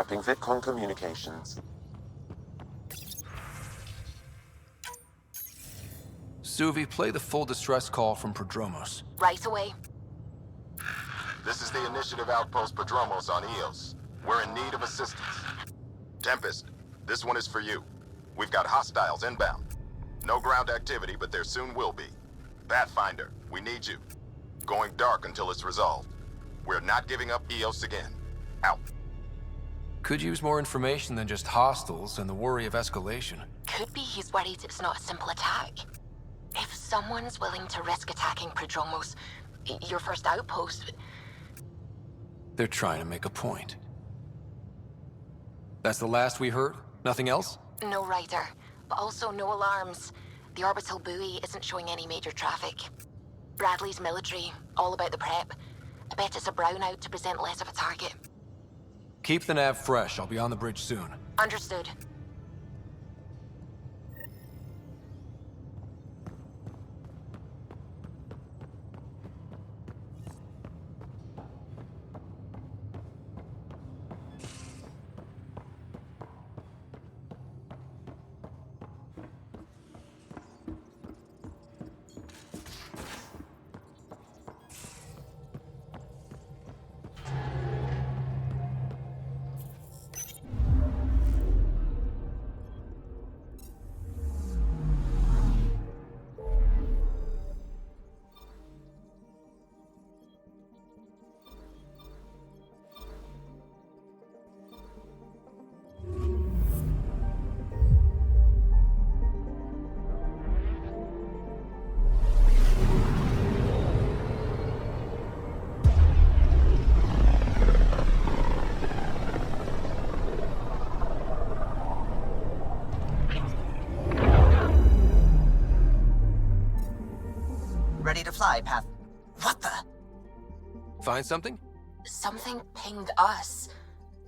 Prepping VidCon communications. Suvi, play the full distress call from Prodromos. Right away. This is the Initiative Outpost Prodromos on Eos. We're in need of assistance. Tempest, this one is for you. We've got hostiles inbound. No ground activity, but there soon will be. Pathfinder, we need you. Going dark until it's resolved. We're not giving up Eos again. Out. Could use more information than just hostiles and the worry of escalation. Could be he's worried it's not a simple attack. If someone's willing to risk attacking Prodromos, your first outpost... They're trying to make a point. That's the last we heard? Nothing else? No rider, but also no alarms. The orbital buoy isn't showing any major traffic. Bradley's military, all about the prep. I bet it's a brownout to present less of a target. Keep the nav fresh. I'll be on the bridge soon. Understood. Ready to fly, Path. What the? Find something? Something pinged us.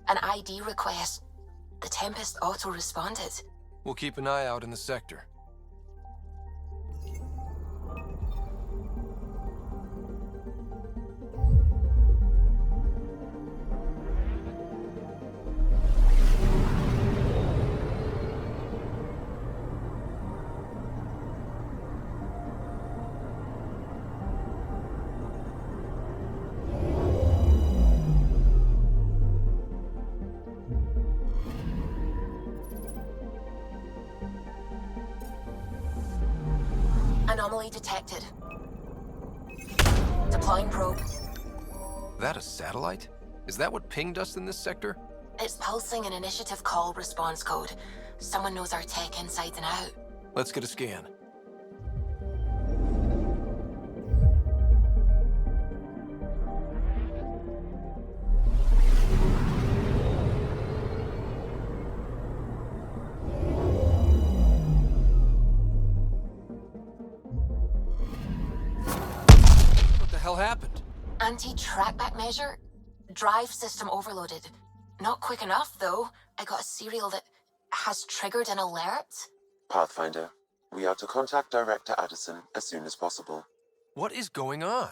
An ID request. The Tempest auto-responded. We'll keep an eye out in the sector. Anomaly detected. Deploying probe. That a satellite? Is that what pinged us in this sector? It's pulsing an initiative call response code. Someone knows our tech inside and out. Let's get a scan. What the hell happened? Anti-trackback measure? Drive system overloaded. Not quick enough, though. I got a serial that has triggered an alert. Pathfinder, we are to contact Director Addison as soon as possible. What is going on?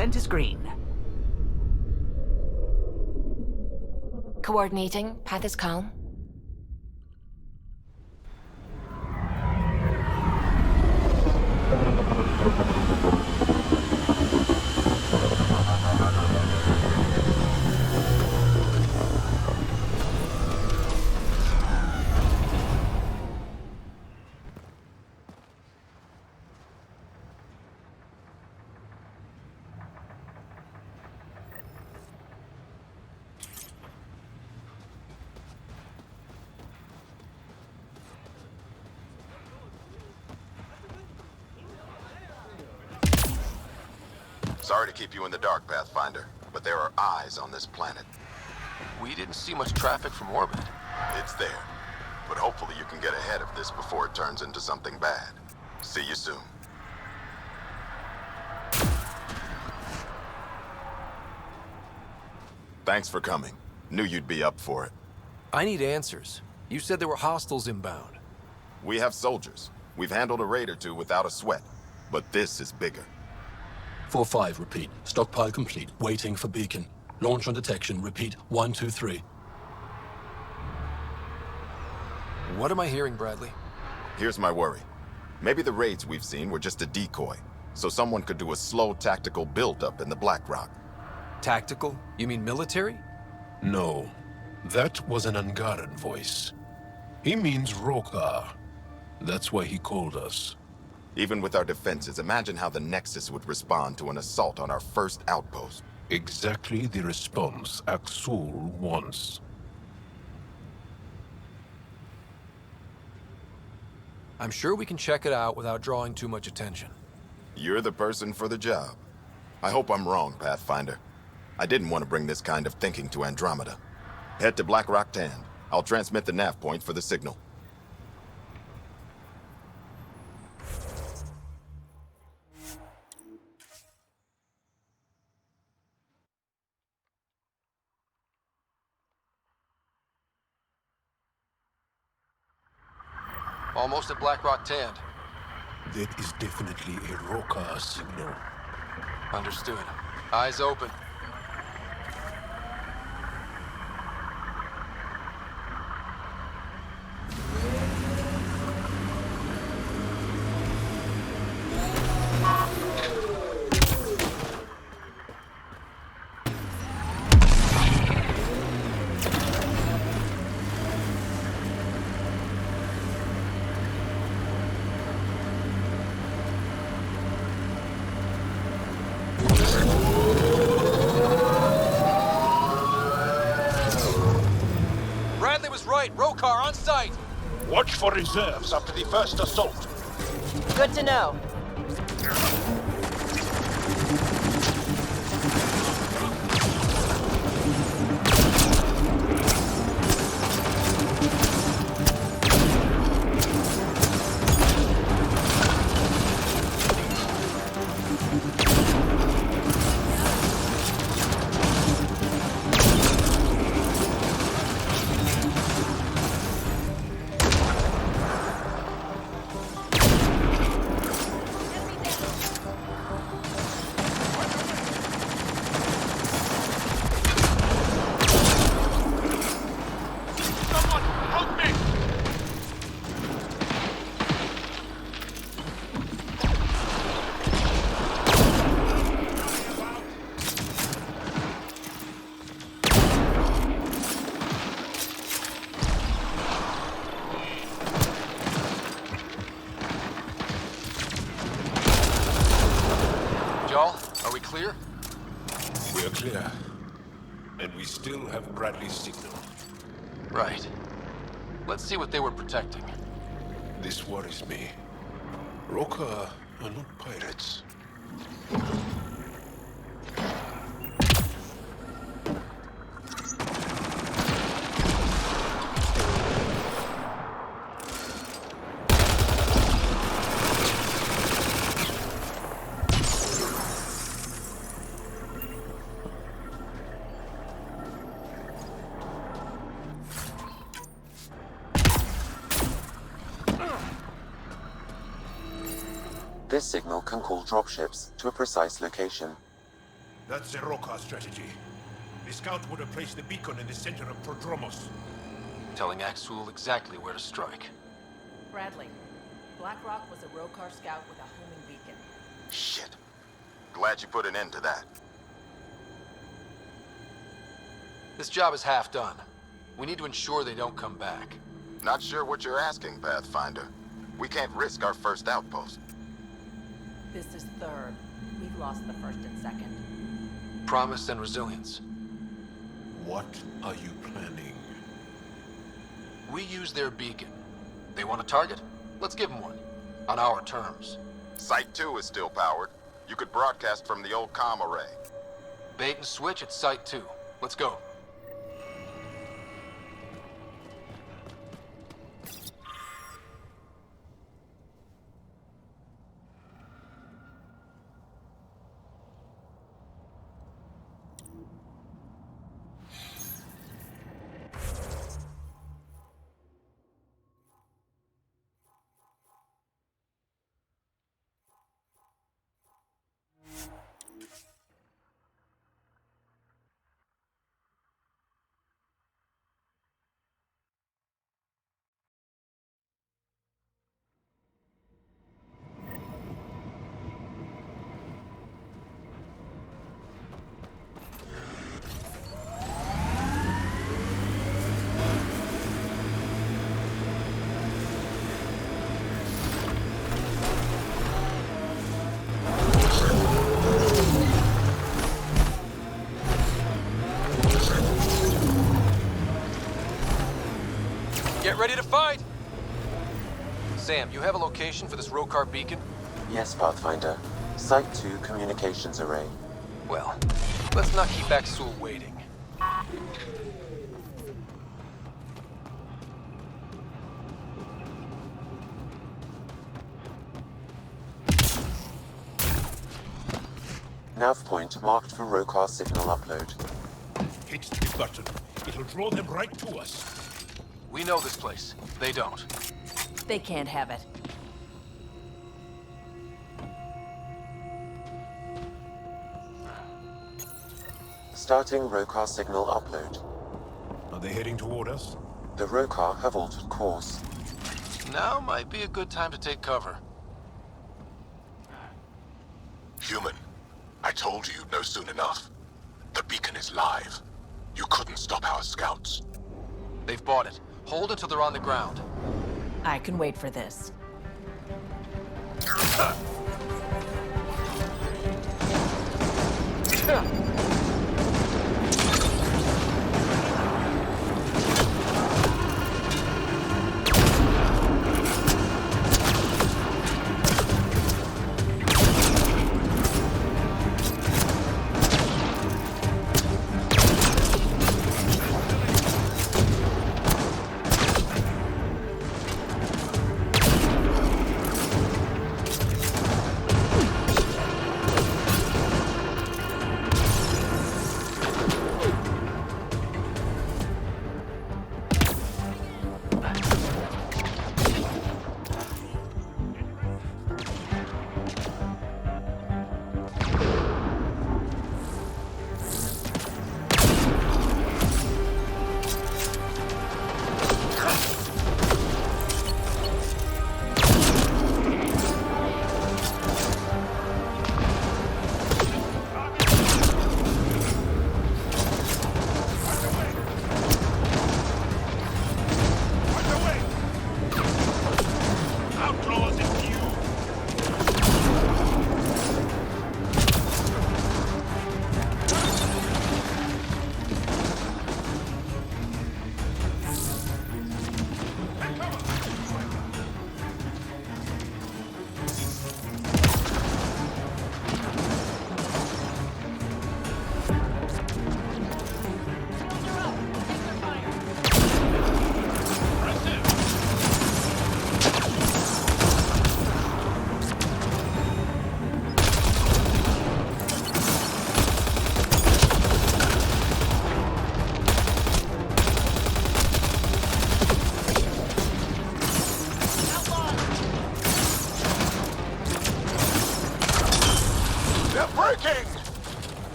Descent is green. Coordinating. Path is calm. Sorry to keep you in the dark, Pathfinder, but there are eyes on this planet. We didn't see much traffic from orbit. It's there. But hopefully you can get ahead of this before it turns into something bad. See you soon. Thanks for coming. Knew you'd be up for it. I need answers. You said there were hostiles inbound. We have soldiers. We've handled a raid or two without a sweat. But this is bigger. 4-5, repeat. Stockpile complete. Waiting for beacon. Launch on detection. Repeat. 1, 2, 3. What am I hearing, Bradley? Here's my worry. Maybe the raids we've seen were just a decoy, so someone could do a slow tactical build-up in the Black Rock. Tactical? You mean military? No. That was an Angaran voice. He means Roekaar. That's why he called us. Even with our defenses, imagine how the Nexus would respond to an assault on our first outpost. Exactly the response Axul wants. I'm sure we can check it out without drawing too much attention. You're the person for the job. I hope I'm wrong, Pathfinder. I didn't want to bring this kind of thinking to Andromeda. Head to Black Rock Tand. I'll transmit the nav point for the signal. Almost at Black Rock Tand. That is definitely a Roekaar signal. Understood. Eyes open. Right, Roekaar on site! Watch for reserves after the first assault. Good to know. Are we clear? We're clear. And we still have Bradley's signal. Right. Let's see what they were protecting. This worries me. Roekaar are not pirates. This signal can call dropships to a precise location. That's the Roekaar strategy. The scout would have placed the beacon in the center of Prodromos. Telling Axul exactly where to strike. Bradley, Blackrock was a Roekaar scout with a homing beacon. Shit. Glad you put an end to that. This job is half done. We need to ensure they don't come back. Not sure what you're asking, Pathfinder. We can't risk our first outpost. This is third. We've lost the first and second. Promise and resilience. What are you planning? We use their beacon. They want a target? Let's give them one. On our terms. Site 2 is still powered. You could broadcast from the old comm array. Bait and switch at Site 2. Let's go. Get ready to fight! Sam, you have a location for this Roekaar beacon? Yes, Pathfinder. Site 2 communications array. Well, let's not keep Axul waiting. Nav point marked for Roekaar signal upload. Hit the button. It'll draw them right to us. We know this place. They don't. They can't have it. Starting Roekaar signal upload. Are they heading toward us? The Roekaar have altered course. Now might be a good time to take cover. Human, I told you you'd know soon enough. The beacon is live. You couldn't stop our scouts. They've bought it. Hold until they're on the ground. I can wait for this.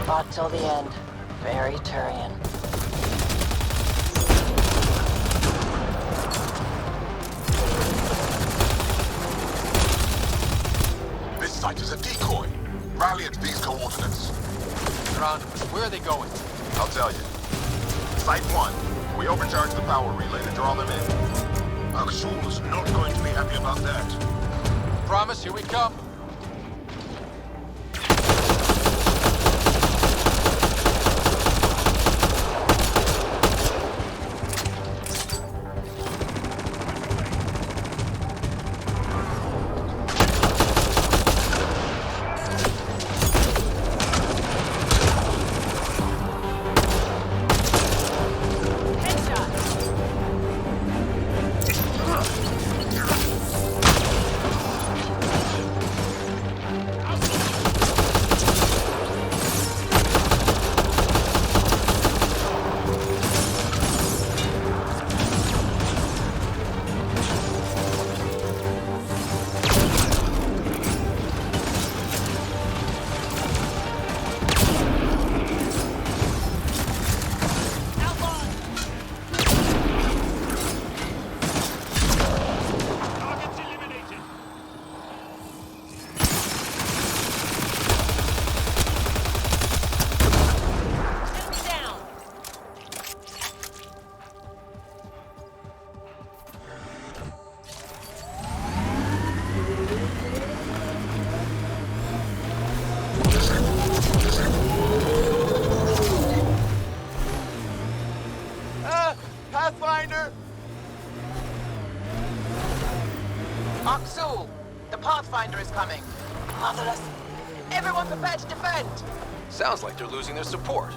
Fought till the end. Very Turian. This site is a decoy. Rally at these coordinates. Andromeda, where are they going? I'll tell you. Site 1. We overcharged the power relay to draw them in. Axul's not going to be happy about that. Promise, here we come. Pathfinder! Aksul, the Pathfinder is coming. Motherless. Everyone prepared to defend. Sounds like they're losing their support.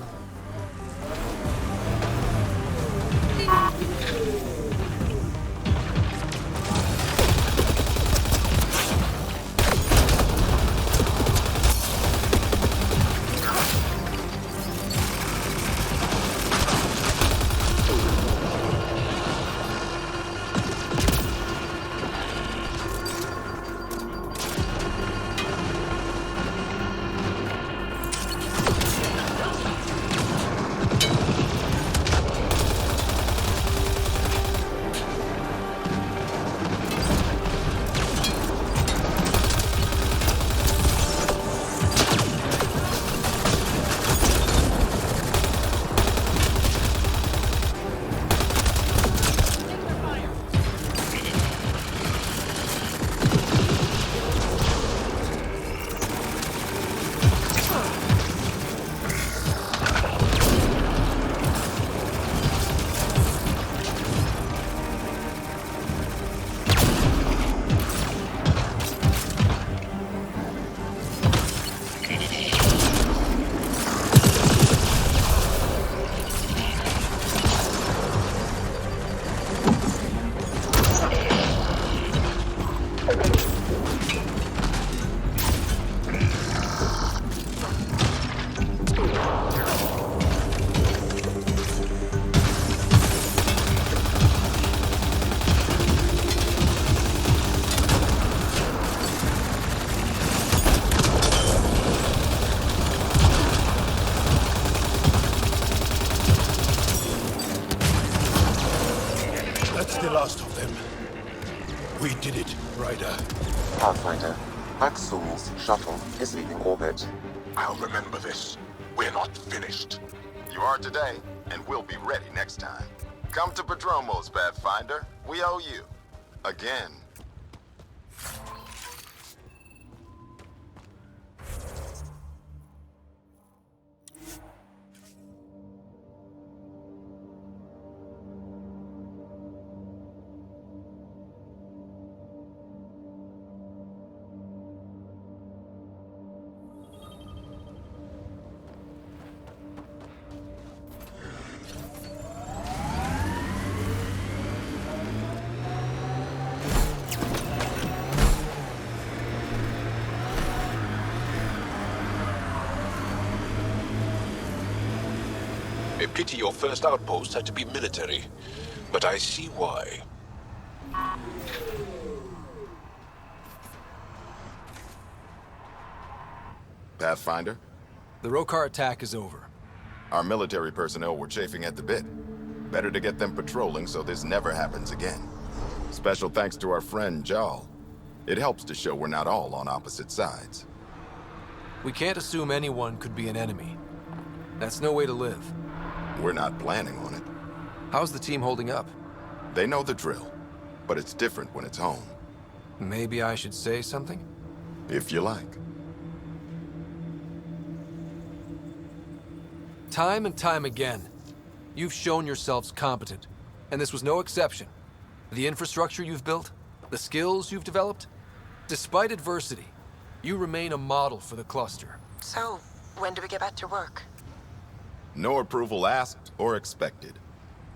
That's the last of them. We did it, Ryder. Pathfinder, Axul's shuttle is leaving orbit. I'll remember this. We're not finished. You are today, and we'll be ready next time. Come to Prodromos, Pathfinder. We owe you. Again. A pity your first outpost had to be military, but I see why. Pathfinder, The Roekaar attack is over. Our military personnel were chafing at the bit. Better to get them patrolling so this never happens again. Special thanks to our friend Jal. It helps to show we're not all on opposite sides. We can't assume anyone could be an enemy. That's no way to live. We're not planning on it. How's the team holding up? They know the drill, but it's different when it's home. Maybe I should say something? If you like. Time and time again, you've shown yourselves competent, and this was no exception. The infrastructure you've built, the skills you've developed, despite adversity, you remain a model for the cluster. So, when do we get back to work? No approval asked or expected.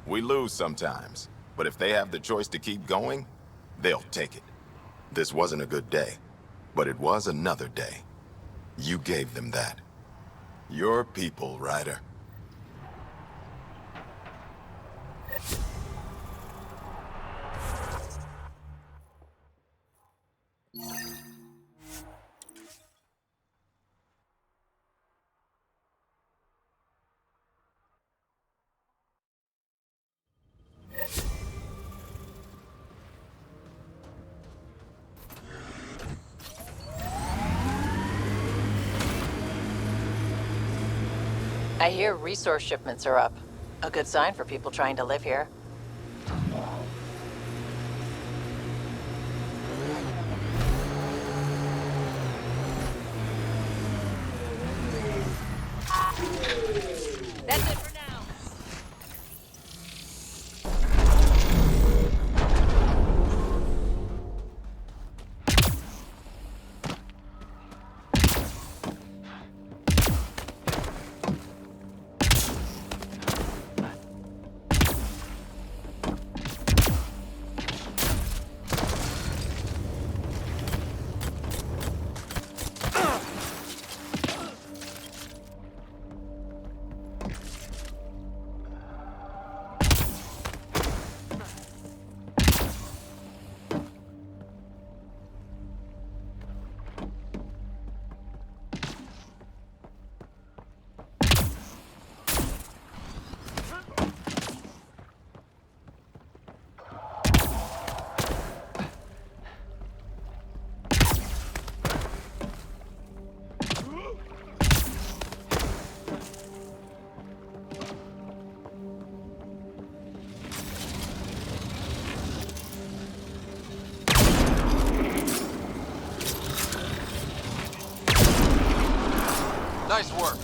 We lose sometimes, but if they have the choice to keep going, they'll take it. This wasn't a good day, but it was another day. You gave them that. Your people, Ryder. I hear resource shipments are up. A good sign for people trying to live here. That's it for now. Nice work.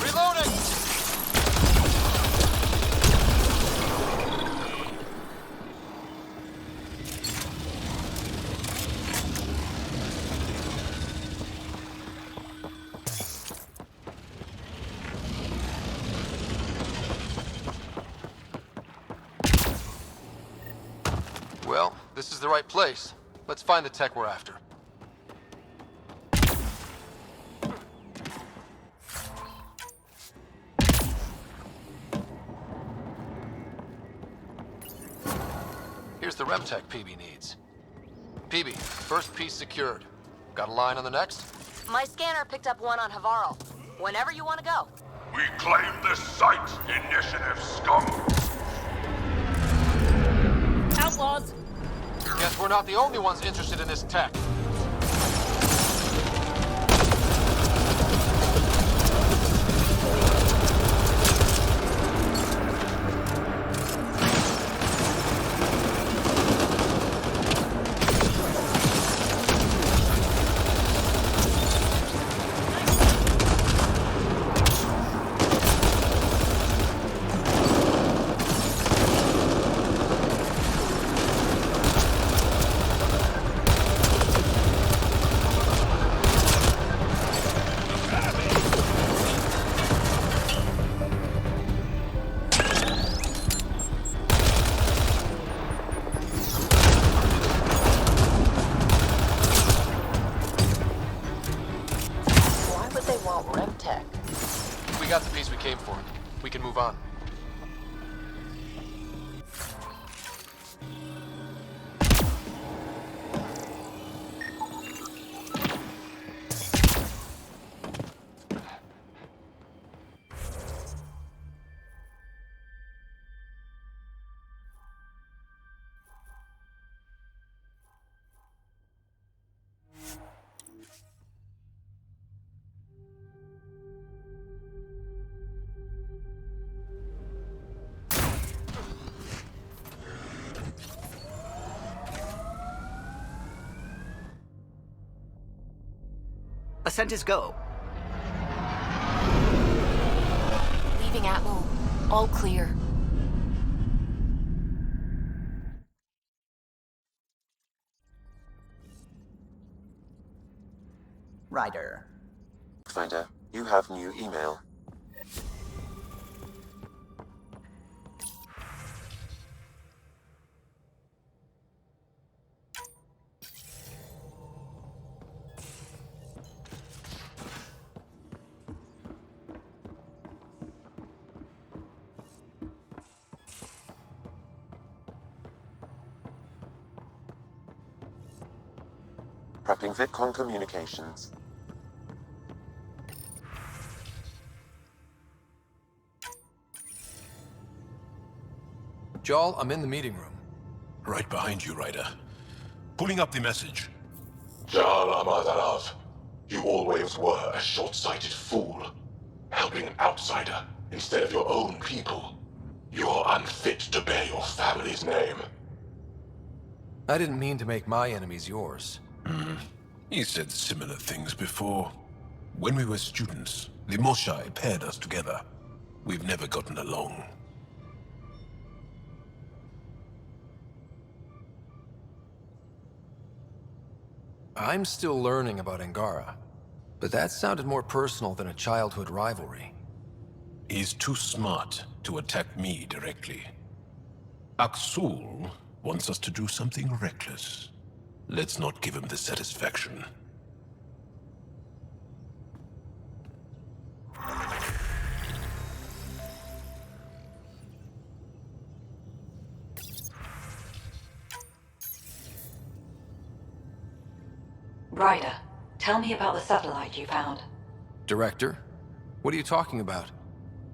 Reloading! Well, this is the right place. Let's find the tech we're after. Here's the RemTech PB needs. PB, first piece secured. Got a line on the next? My scanner picked up one on Havarl. Whenever you want to go. We claim this site, initiative scum! Outlaws! Guess we're not the only ones interested in this tech. got the piece we came for. We can move on. Ascent is go. Leaving Atmo. All clear. Ryder. Finder, you have new email. Prepping VidCon communications. Jarl, I'm in the meeting room. Right behind you, Ryder. Pulling up the message. Jarl Amadarav, you always were a short-sighted fool. Helping an outsider instead of your own people. You're unfit to bear your family's name. I didn't mean to make my enemies yours. He said similar things before. When we were students, the Moshai paired us together. We've never gotten along. I'm still learning about Angara, but that sounded more personal than a childhood rivalry. He's too smart to attack me directly. Aksul wants us to do something reckless. Let's not give him the satisfaction. Ryder, tell me about the satellite you found. Director? What are you talking about?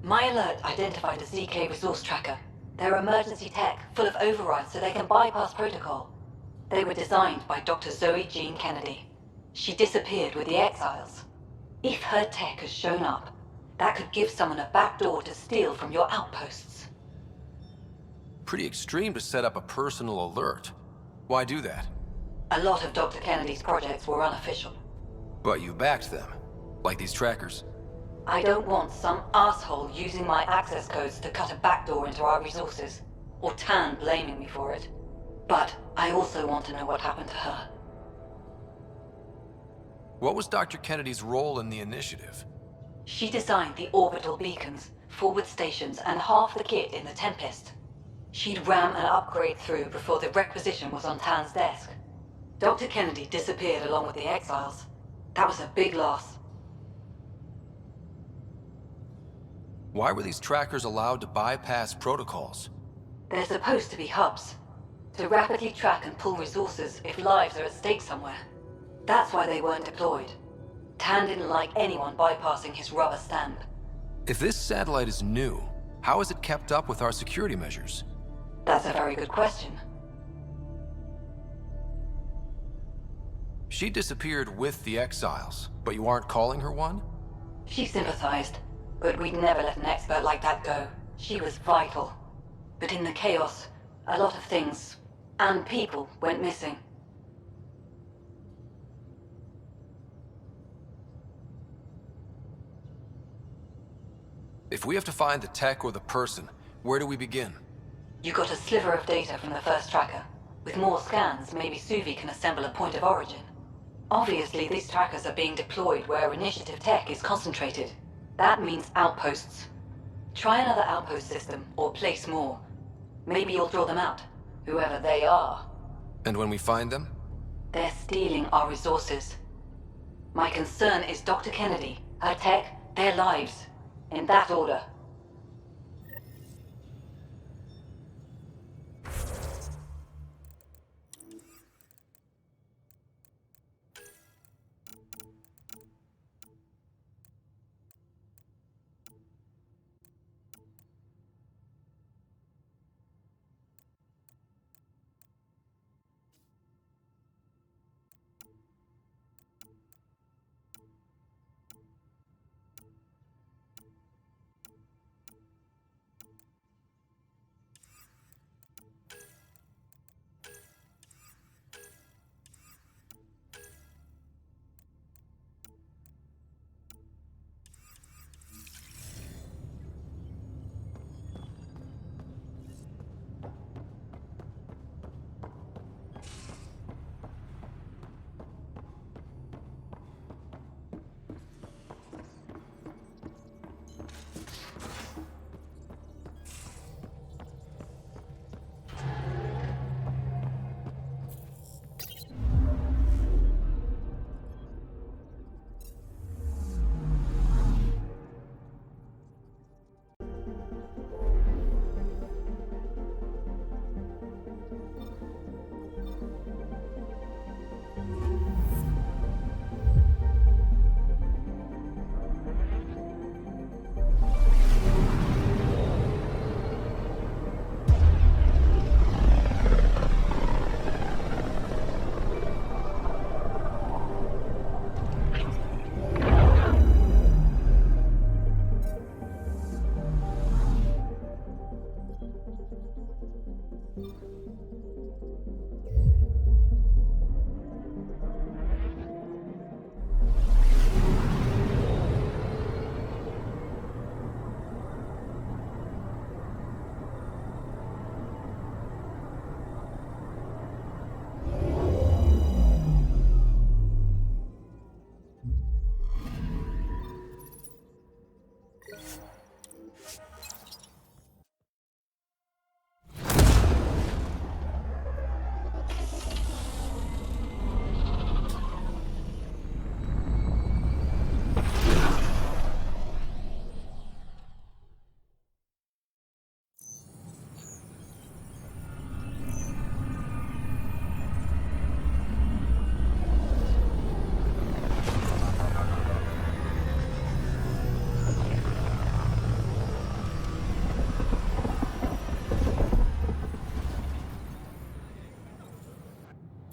My alert identified a ZK resource tracker. They're emergency tech, full of overrides so they can bypass protocol. They were designed by Dr. Zoe Jean Kennedy. She disappeared with the Exiles. If her tech has shown up, that could give someone a backdoor to steal from your outposts. Pretty extreme to set up a personal alert. Why do that? A lot of Dr. Kennedy's projects were unofficial. But you backed them. Like these trackers. I don't want some asshole using my access codes to cut a backdoor into our resources, or Tan blaming me for it. But I also want to know what happened to her. What was Dr. Kennedy's role in the initiative? She designed the orbital beacons, forward stations, and half the kit in the Tempest. She'd ram an upgrade through before the requisition was on Tan's desk. Dr. Kennedy disappeared along with the Exiles. That was a big loss. Why were these trackers allowed to bypass protocols? They're supposed to be hubs, to rapidly track and pull resources if lives are at stake somewhere. That's why they weren't deployed. Tan didn't like anyone bypassing his rubber stamp. If this satellite is new, how is it kept up with our security measures? That's a very good question. She disappeared with the Exiles, but you aren't calling her one? She sympathized, but we'd never let an expert like that go. She was vital. But in the chaos, a lot of things, and people, went missing. If we have to find the tech or the person, where do we begin? You got a sliver of data from the first tracker. With more scans, maybe Suvi can assemble a point of origin. Obviously, these trackers are being deployed where initiative tech is concentrated. That means outposts. Try another outpost system, or place more. Maybe you'll draw them out, whoever they are. And when we find them? They're stealing our resources. My concern is Dr. Kennedy, her tech, their lives. In that order.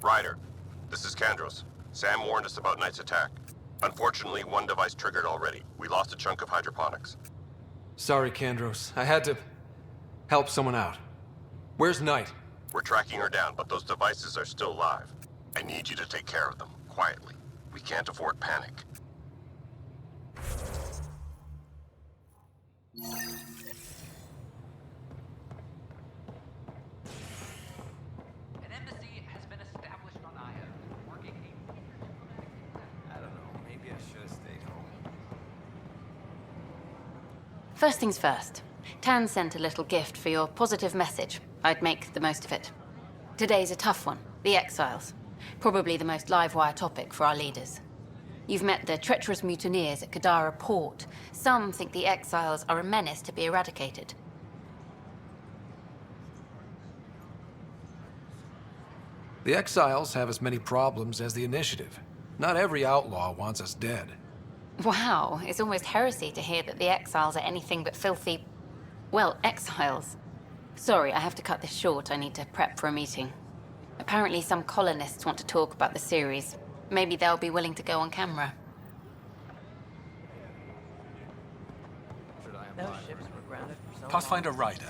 Ryder, this is Kandros. Sam warned us about Knight's attack. Unfortunately, one device triggered already. We lost a chunk of hydroponics. Sorry, Kandros. I had to help someone out. Where's Knight? We're tracking her down, but those devices are still live. I need you to take care of them, quietly. We can't afford panic. An embassy has been established on Io, working I don't know, maybe I should have stayed home. First things first. Tan sent a little gift for your positive message. I'd make the most of it. Today's a tough one. The Exiles. Probably the most live-wire topic for our leaders. You've met the treacherous mutineers at Kadara Port. Some think the Exiles are a menace to be eradicated. The Exiles have as many problems as the Initiative. Not every outlaw wants us dead. Wow, it's almost heresy to hear that the Exiles are anything but filthy... well, exiles. Sorry, I have to cut this short. I need to prep for a meeting. Apparently some colonists want to talk about the series. Maybe they'll be willing to go on camera. Those ships were grounded for so Pathfinder long. Ryder.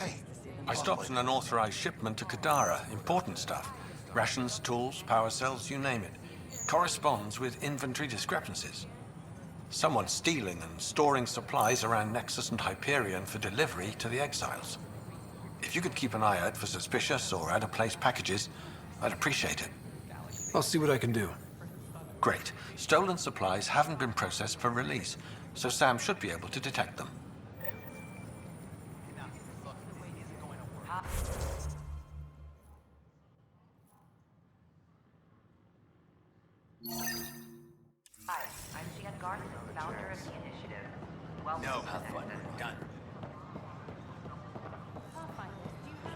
I stopped an unauthorized shipment to Kadara. Important stuff. Rations, tools, power cells, you name it. Corresponds with inventory discrepancies. Someone's stealing and storing supplies around Nexus and Hyperion for delivery to the Exiles. If you could keep an eye out for suspicious or out-of-place packages, I'd appreciate it. I'll see what I can do. Great. Stolen supplies haven't been processed for release, so Sam should be able to detect them. Hi, I'm Jan Garfield, founder of the Initiative. No, Pathfinder, done.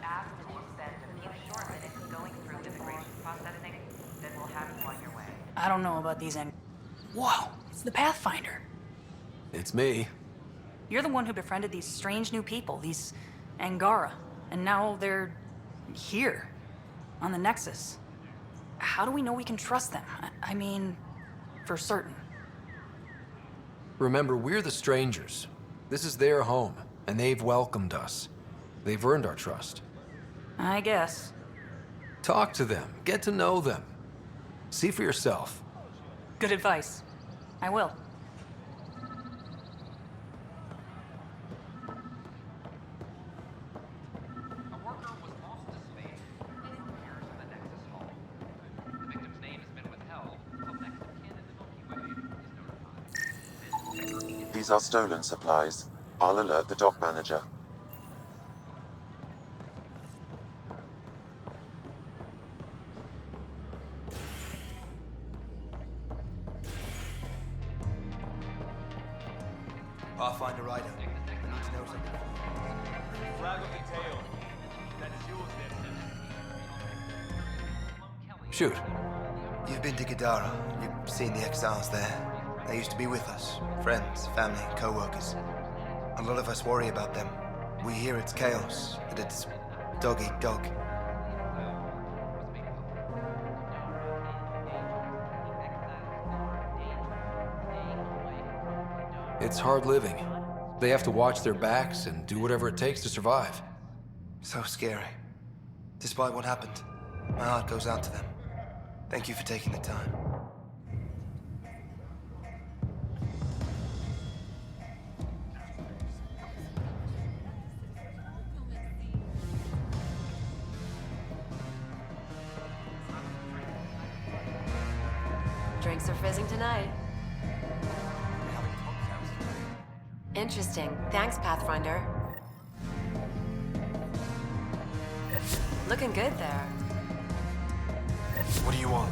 Asked that you spend a few short minutes going through immigration processing, then we'll have you on your way. I don't know about these Whoa, it's the Pathfinder. It's me. You're the one who befriended these strange new people, these Angara, and now they're here, on the Nexus. How do we know we can trust them? I mean, for certain. Remember, we're the strangers. This is their home, and they've welcomed us. They've earned our trust. I guess. Talk to them. Get to know them. See for yourself. Good advice. I will. A worker was lost to space in repairs in the Nexus Hall. The victim's name has been withheld until next of kin in the Milky Way is notified. These are stolen supplies. I'll alert the dock manager. Pathfinder Rider, you need to know something. Flag of the tail. That is yours then. Shoot. You've been to Gadara. You've seen the exiles there. They used to be with us. Friends, family, co-workers. A lot of us worry about them. We hear it's chaos, that it's dog eat dog. It's hard living. They have to watch their backs and do whatever it takes to survive. So scary. Despite what happened, my heart goes out to them. Thank you for taking the time. Drinks are fizzing tonight. Interesting. Thanks, Pathfinder. Looking good there. What do you want?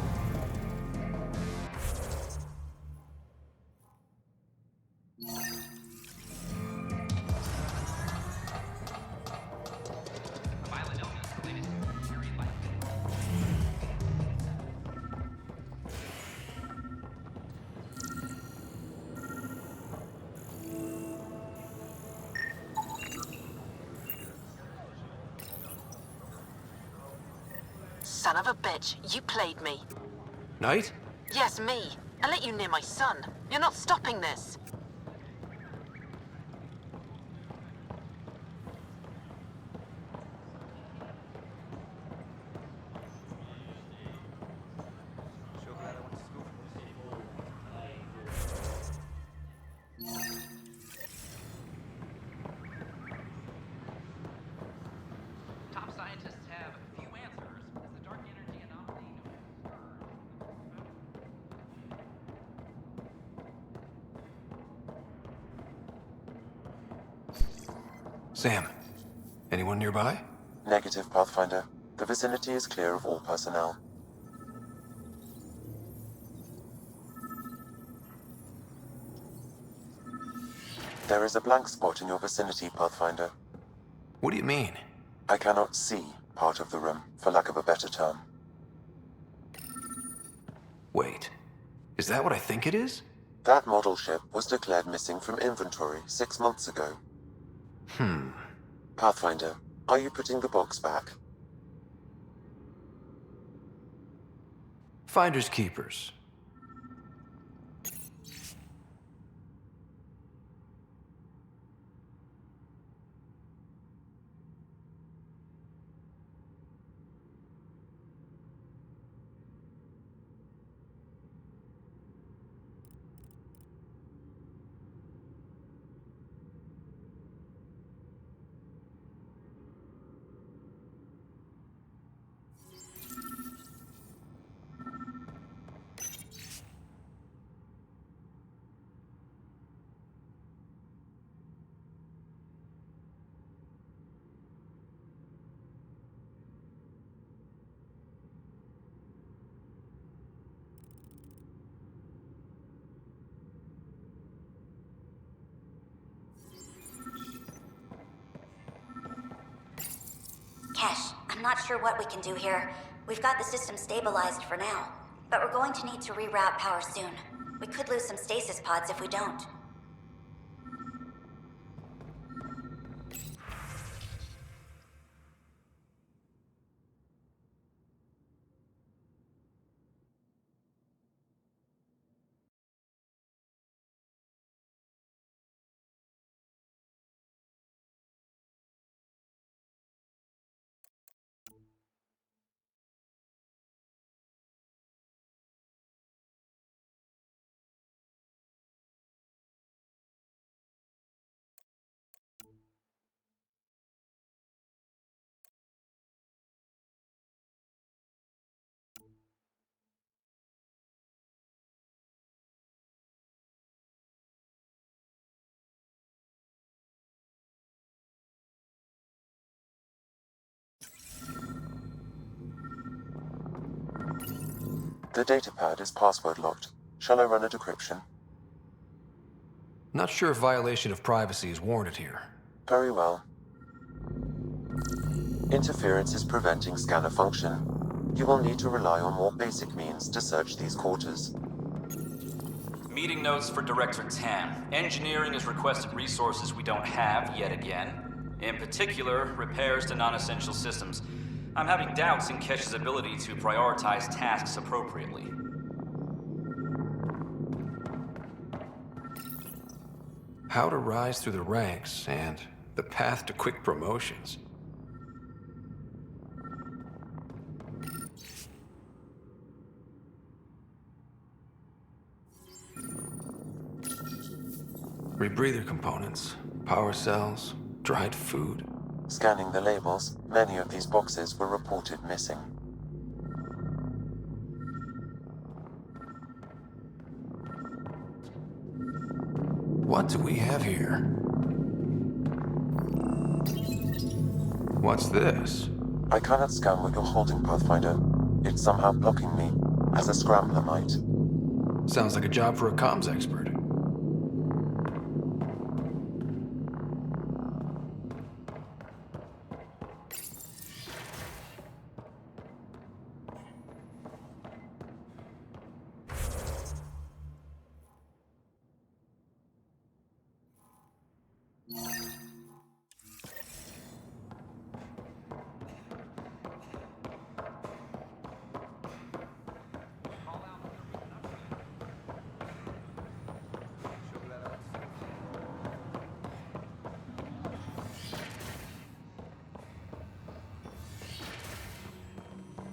Son of a bitch, you played me. Knight? Yes, me. I let you near my son. You're not stopping this. Top scientists have few answers as the dark energy anomaly Sam, anyone nearby? Negative, Pathfinder. The vicinity is clear of all personnel. There is a blank spot in your vicinity, Pathfinder. What do you mean? I cannot see part of the room, for lack of a better term. Wait, is that what I think it is? That model ship was declared missing from inventory 6 months ago. Pathfinder, are you putting the box back? Finders keepers. Kesh, I'm not sure what we can do here. We've got the system stabilized for now, but we're going to need to reroute power soon. We could lose some stasis pods if we don't. The datapad is password locked. Shall I run a decryption? Not sure if violation of privacy is warranted here. Very well. Interference is preventing scanner function. You will need to rely on more basic means to search these quarters. Meeting notes for Director Tam. Engineering has requested resources we don't have yet again. In particular, repairs to non-essential systems. I'm having doubts in Kesh's ability to prioritize tasks appropriately. How to rise through the ranks and the path to quick promotions. Rebreather components, power cells, dried food. Scanning the labels, many of these boxes were reported missing. What do we have here? What's this? I cannot scan what you're holding, Pathfinder. It's somehow blocking me, as a scrambler might. Sounds like a job for a comms expert.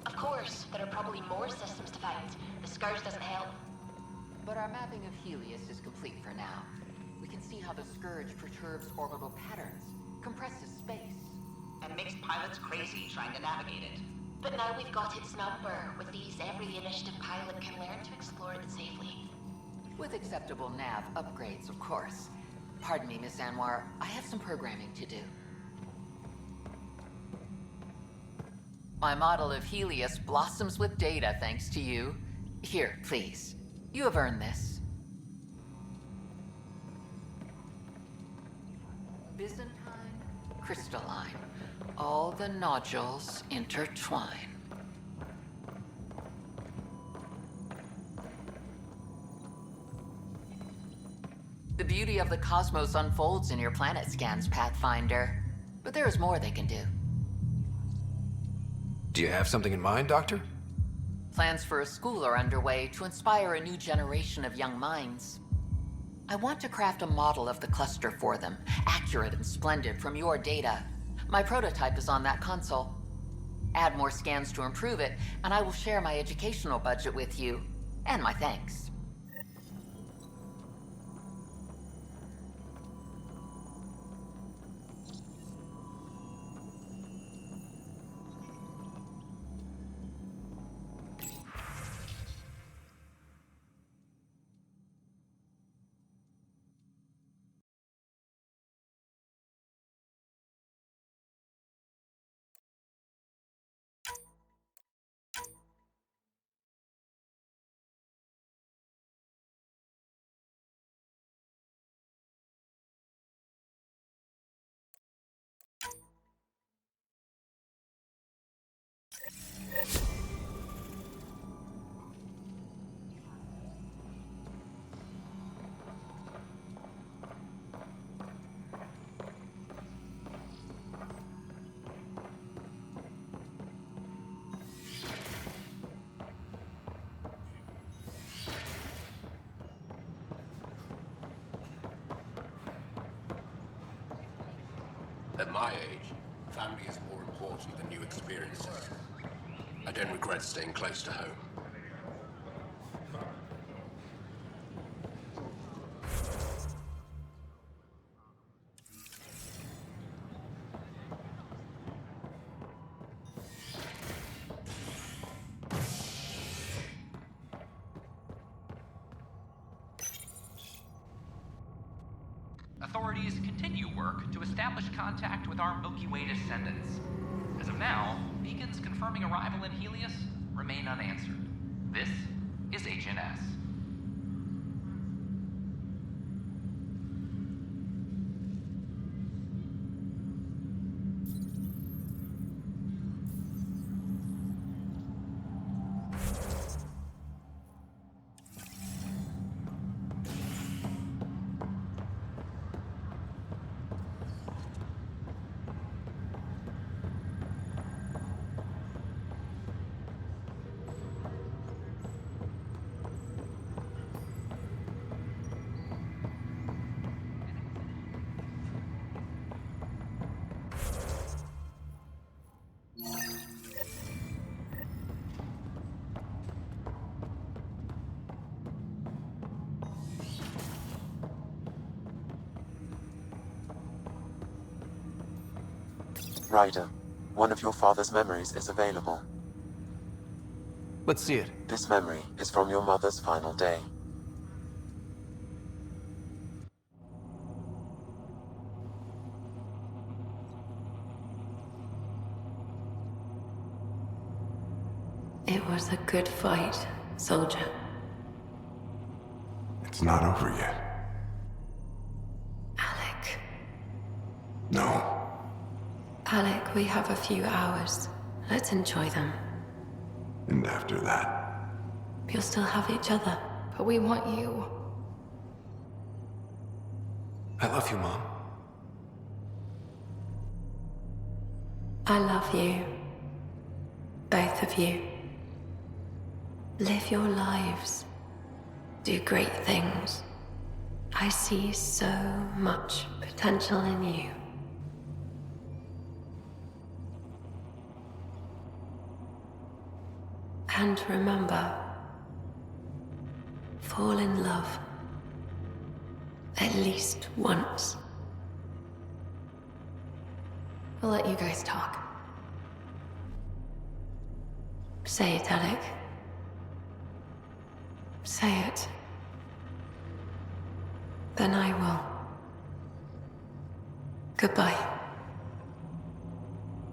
Of course, there are probably more systems to find. The Scourge doesn't help. But our mapping of Helios is complete for now. We can see how the Scourge perturbs orbital patterns, compresses space, and makes pilots crazy trying to navigate it. But now we've got its number. With these, every initiative pilot can learn to explore it safely. with acceptable nav upgrades, of course. Pardon me, Miss Anwar, I have some programming to do. My model of Helios blossoms with data thanks to you. Here, please. You have earned this. Byzantine, crystalline. All the nodules intertwine. The beauty of the cosmos unfolds in your planet scans, Pathfinder. But there is more they can do. Do you have something in mind, Doctor? Plans for a school are underway to inspire a new generation of young minds. I want to craft a model of the cluster for them, accurate and splendid from your data. My prototype is on that console. Add more scans to improve it, and I will share my educational budget with you, and my thanks. At my age, family is more important than new experiences. I don't regret staying close to home. Authorities continue work to establish contact with our Milky Way descendants. As of now, beacons confirming arrival in Helios remain unanswered. This is HNS. Ryder, one of your father's memories is available. Let's see it. This memory is from your mother's final day. It was a good fight, soldier. It's not over yet. Alec. No. Alec, we have a few hours. Let's enjoy them. And after that? You'll still have each other. But we want you. I love you, Mom. I love you. Both of you. Live your lives. Do great things. I see so much potential in you. And remember, fall in love. At least once. We'll let you guys talk. Say it, Alec. Say it. Then I will. Goodbye.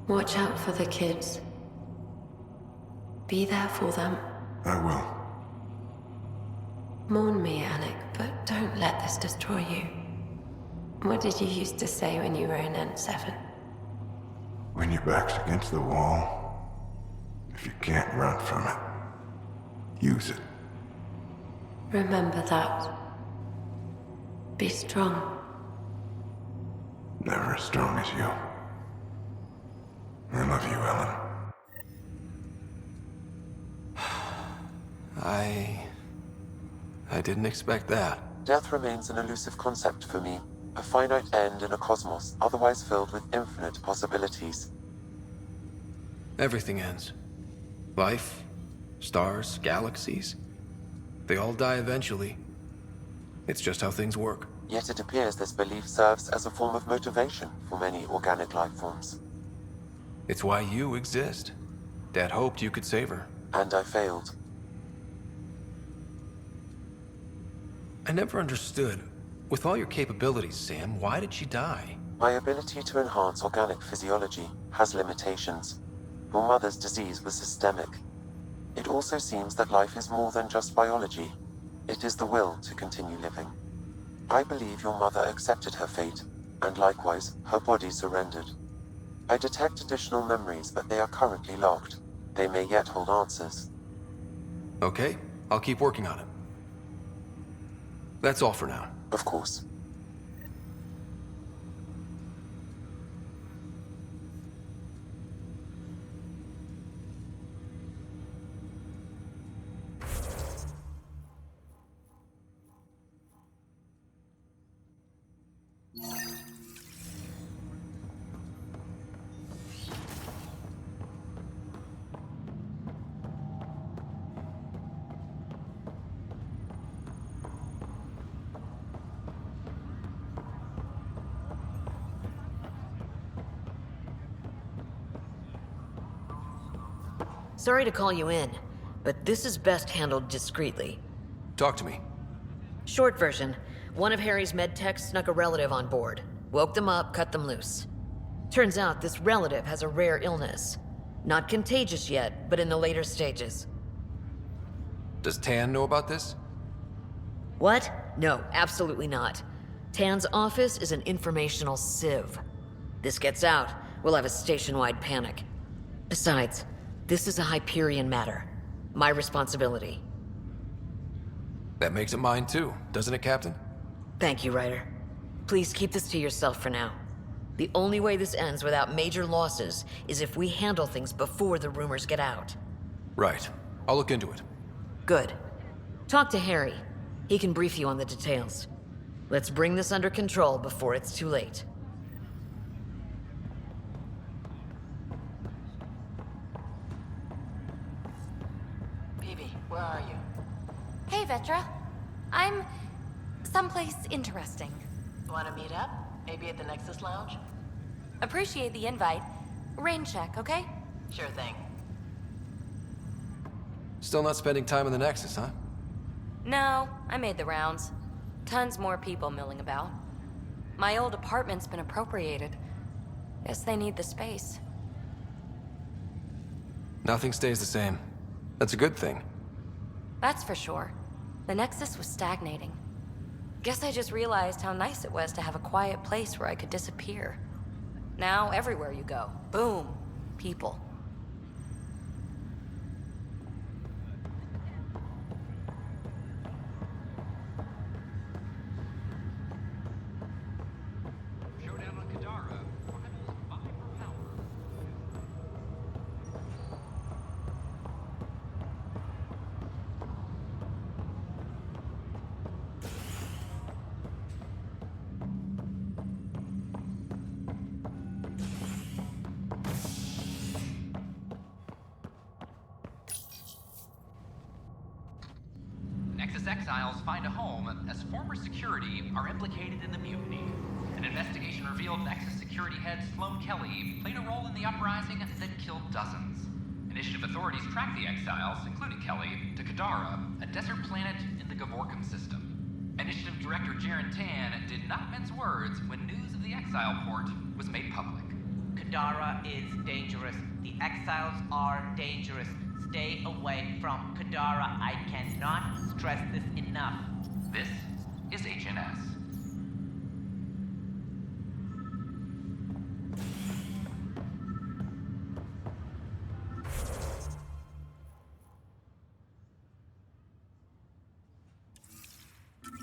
Watch out for the kids. Be there for them. I will. Mourn me, Alec, but don't let this destroy you. What did you used to say when you were in N7? When your back's against the wall, if you can't run from it, use it. Remember that. Be strong. Never as strong as you. I love you, Ellen. I didn't expect that. Death remains an elusive concept for me. A finite end in a cosmos otherwise filled with infinite possibilities. Everything ends. Life, stars, galaxies. They all die eventually. It's just how things work. Yet it appears this belief serves as a form of motivation for many organic life forms. It's why you exist. Dad hoped you could save her. And I failed. I never understood. With all your capabilities, Sam, why did she die? My ability to enhance organic physiology has limitations. Your mother's disease was systemic. It also seems that life is more than just biology. It is the will to continue living. I believe your mother accepted her fate, and likewise, her body surrendered. I detect additional memories, but they are currently locked. They may yet hold answers. Okay, I'll keep working on it. That's all for now. Of course. Sorry to call you in, but this is best handled discreetly. Talk to me. Short version, one of Harry's medtechs snuck a relative on board. Woke them up, cut them loose. Turns out this relative has a rare illness. Not contagious yet, but in the later stages. Does Tan know about this? What? No, absolutely not. Tan's office is an informational sieve. This gets out, we'll have a station-wide panic. Besides, this is a Hyperion matter. My responsibility. That makes it mine too, doesn't it, Captain? Thank you, Ryder. Please keep this to yourself for now. The only way this ends without major losses is if we handle things before the rumors get out. Right. I'll look into it. Good. Talk to Harry. He can brief you on the details. Let's bring this under control before it's too late. Peavy, where are you? Hey, Vetra. I'm someplace interesting. Want to meet up? Maybe at the Nexus Lounge? Appreciate the invite. Rain check, okay? Sure thing. Still not spending time in the Nexus, huh? No, I made the rounds. Tons more people milling about. My old apartment's been appropriated. Guess they need the space. Nothing stays the same. That's a good thing. That's for sure. The Nexus was stagnating. Guess I just realized how nice it was to have a quiet place where I could disappear. Now, everywhere you go, boom, people. Showdown on Kadara. Rivals vie for power. Nexus exiles find a home as former security are implicated in the mutiny. An investigation revealed Nexus security head Sloan Kelly played a role in the uprising that killed dozens. Initiative authorities tracked the exiles, including Kelly, to Kadara, a desert planet in the Gavorkum system. Initiative Director Jaren Tan did not mince words when news of the exile port was made public. Kadara is dangerous. The exiles are dangerous. Stay away from Kadara. I cannot stress this enough. This is HNS.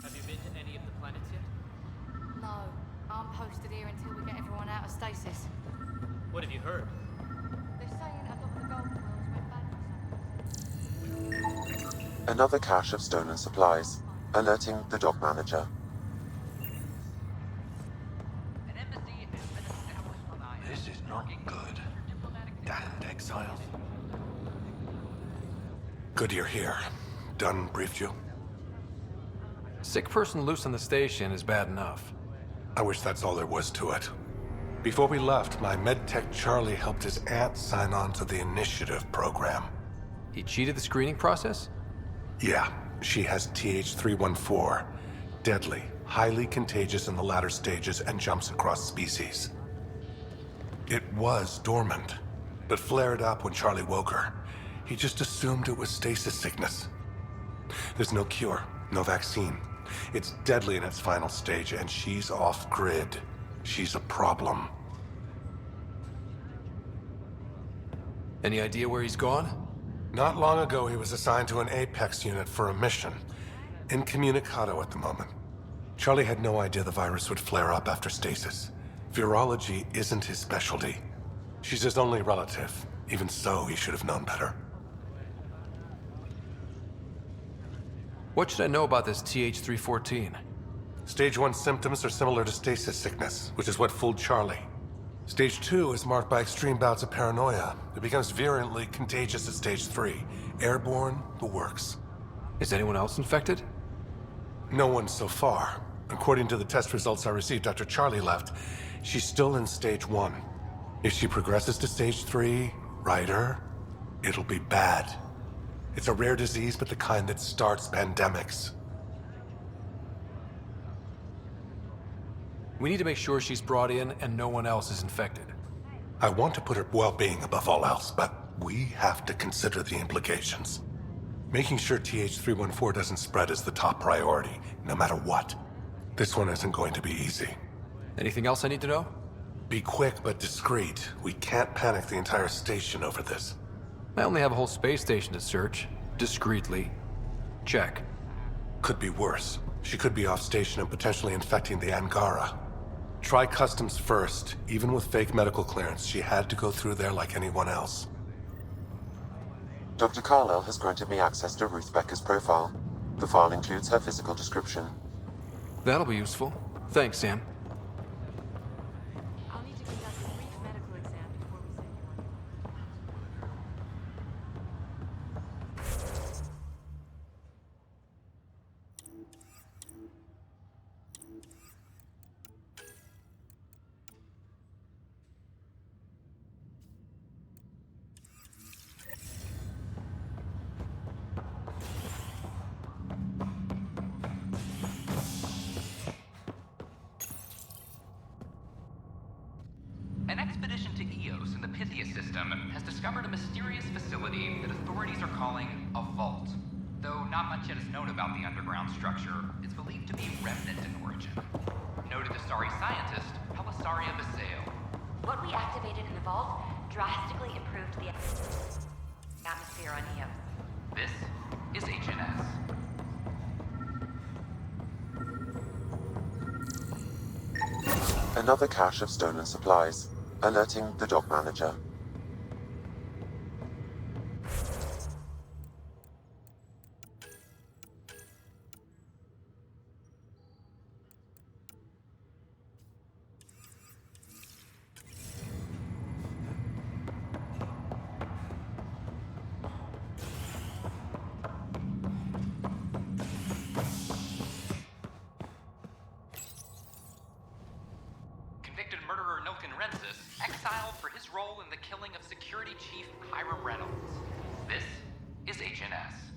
Have you been to any of the planets yet? No, I'm posted here until we get everyone out of stasis. What have you heard? They're saying a lot of the gold wells went bad. Another cache of stolen supplies, alerting the dock manager. This is not good. Damned exiles. Good you're here. Dunn briefed you? Sick person loose on the station is bad enough. I wish that's all there was to it. Before we left, my medtech Charlie helped his aunt sign on to the initiative program. He cheated the screening process? Yeah, she has TH314. Deadly, highly contagious in the latter stages and jumps across species. It was dormant, but flared up when Charlie woke her. He just assumed it was stasis sickness. There's no cure, no vaccine. It's deadly in its final stage, and she's off-grid. She's a problem. Any idea where he's gone? Not long ago, he was assigned to an Apex unit for a mission. Incommunicado at the moment. Charlie had no idea the virus would flare up after stasis. Virology isn't his specialty. She's his only relative. Even so, he should have known better. What should I know about this TH314? Stage 1 symptoms are similar to stasis sickness, which is what fooled Charlie. Stage 2 is marked by extreme bouts of paranoia. It becomes virulently contagious at Stage 3. Airborne, the works. Is anyone else infected? No one so far. According to the test results I received after Charlie left, she's still in Stage 1. If she progresses to Stage 3, Ryder, It'll be bad. It's a rare disease, but the kind that starts pandemics. We need to make sure she's brought in and no one else is infected. I want to put her well-being above all else, but we have to consider the implications. Making sure TH314 doesn't spread is the top priority, no matter what. This one isn't going to be easy. Anything else I need to know? Be quick but discreet. We can't panic the entire station over this. I only have a whole space station to search. Discreetly. Check. Could be worse. She could be off station and potentially infecting the Angara. Try customs first. Even with fake medical clearance, she had to go through there like anyone else. Dr. Carlyle has granted me access to Ruth Becker's profile. The file includes her physical description. That'll be useful. Thanks, Sam. I'll need to conduct a brief medical exam before we send An expedition to Eos in the Pythia system has discovered a mysterious facility that authorities are calling a vault. Though not much yet is known about the underground structure, it's believed to be remnant in origin. Noted Asari scientist, Pelisaria Basale. What we activated in the vault drastically improved the atmosphere on Eos. This is HNS. Another cache of stolen supplies, alerting the dock manager. Convicted murderer Nilken Rensis exiled for his role in the killing of Security Chief Hiram Reynolds. This is HNS.